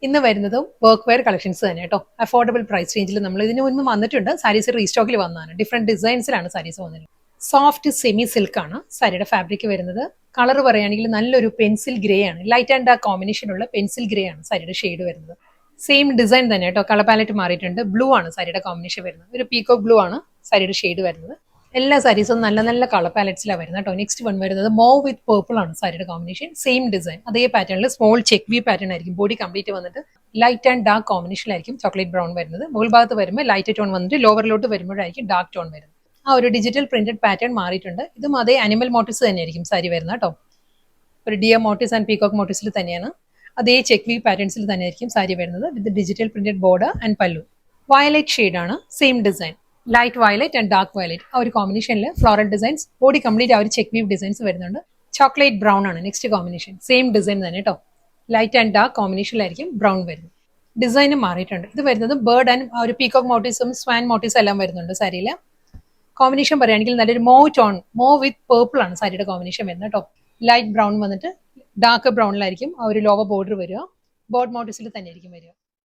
ഇന്ന് വരുന്നതും work wear collections തന്നെ കേട്ടോ. അഫോർഡബിൾ പ്രൈസ് റേഞ്ചിൽ നമ്മൾ ഇതിന് മുൻപ് വന്നിട്ടുണ്ട്. സാരീസ് റീസ്റ്റോക്കിൽ വന്നതാണ്. ഡിഫറെന്റ് ഡിസൈൻസിലാണ് സാരീസ് വന്നത്. സോഫ്റ്റ് സെമി സിൽക്ക് ആണ് സാരിയുടെ ഫാബ്രിക് വരുന്നത്. കളർ പറയുകയാണെങ്കിൽ നല്ലൊരു പെൻസിൽ ഗ്രേ ആണ്. ലൈറ്റ് ആൻഡ് ഡാർക്ക് കോമ്പിനേഷൻ ഉള്ള പെൻസിൽ ഗ്രേ ആണ് സാരിയുടെ ഷെയ്ഡ് വരുന്നത്. സെയിം ഡിസൈൻ തന്നെ കേട്ടോ. കളർ പാലറ്റ് മാറിയിട്ടുണ്ട്. ബ്ലൂ ആണ് സാരിയുടെ കോമ്പിനേഷൻ വരുന്നത്. ഒരു പീകോക്ക് ബ്ലൂ ആണ് സാരിയുടെ ഷെയ്ഡ് വരുന്നത്. എല്ലാ സാരീസും നല്ല നല്ല കളർ പാലറ്റ്സിലാണ് വരുന്നത് കേട്ടോ. നെക്സ്റ്റ് വൺ വരുന്നത് മോവ് വിത്ത് പേർപ്പിൾ ആണ് സാരിയുടെ കോമ്പിനേഷൻ. സെയിം ഡിസൈൻ അതേ പാറ്റേണിൽ സ്മോൾ ചെക്ക് വി പാറ്റേൺ ആയിരിക്കും. ബോഡി കംപ്ലീറ്റ് വന്നിട്ട് ലൈറ്റ് ആൻഡ് ഡാർക്ക് കോമ്പിനേഷനിലായിരിക്കും ചോക്ലേറ്റ് ബ്രൗൺ വരുന്നത്. മുകൾ ഭാഗത്ത് വരുമ്പോൾ ലൈറ്റ് ടോൺ വന്നിട്ട് ലോവറിലോട്ട് വരുമ്പോഴായിരിക്കും ഡാർക്ക് ടോൺ വരുന്നത്. ആ ഒരു ഡിജിറ്റൽ പ്രിന്റഡ് പാറ്റേൺ മാറിയിട്ടുണ്ട്. ഇതും അതേ അനിമൽ മോട്ടീവ്സ് തന്നെയായിരിക്കും സാരി വരുന്നത് കേട്ടോ. ഒരു ഡിയർ മോട്ടീവ്സ് ആൻഡ് പീകോക്ക് മോട്ടീവ്സിൽ തന്നെയാണ്. അതേ ചെക്ക് വി പാറ്റേൺസിൽ തന്നെയായിരിക്കും സാരി വരുന്നത്. വിത്ത് ഡിജിറ്റൽ പ്രിന്റഡ് ബോർഡർ ആൻഡ് പല്ലു. വയലറ്റ് ഷെയ്ഡാണ്. Same design light violet and dark violet. ആ ഒരു കോമ്പിനേഷനിൽ ഫ്ലോറൽ ഡിസൈൻസ് ബോഡി കംപ്ലീറ്റ് ആ ഒരു ചെക്ക് വീവ് ഡിസൈൻസ് വരുന്നുണ്ട്. ചോക്ലേറ്റ് ബ്രൗൺ ആണ് നെക്സ്റ്റ് കോമ്പിനേഷൻ. സെയിം ഡിസൈൻ തന്നെ കേട്ടോ. ലൈറ്റ് ആൻഡ് ഡാർക്ക് കോമ്പിനേഷനിലായിരിക്കും ബ്രൗൺ വരുന്നത്. ഡിസൈനും മാറിയിട്ടുണ്ട്. ഇത് വരുന്നത് ബേർഡ് ആൻഡ് ഒരു പീകോക്ക് മോട്ടീവ്സും സ്വാൻ മോട്ടീവ്സ് എല്ലാം വരുന്നുണ്ട് സാരിയിൽ. കോമ്പിനേഷൻ പറയുകയാണെങ്കിൽ നല്ലൊരു മോ വിത്ത് പേർപ്പിൾ ആണ് സാരിയുടെ കോമ്പിനേഷൻ വരുന്നത് കേട്ടോ. ലൈറ്റ് ബ്രൗൺ വന്നിട്ട് ഡാർക്ക് ബ്രൗണിലായിരിക്കും ആ ഒരു ലോവർ ബോർഡർ വരിക. ബോർഡ് മോട്ടീവ്സിൽ തന്നെ ആയിരിക്കും വരിക.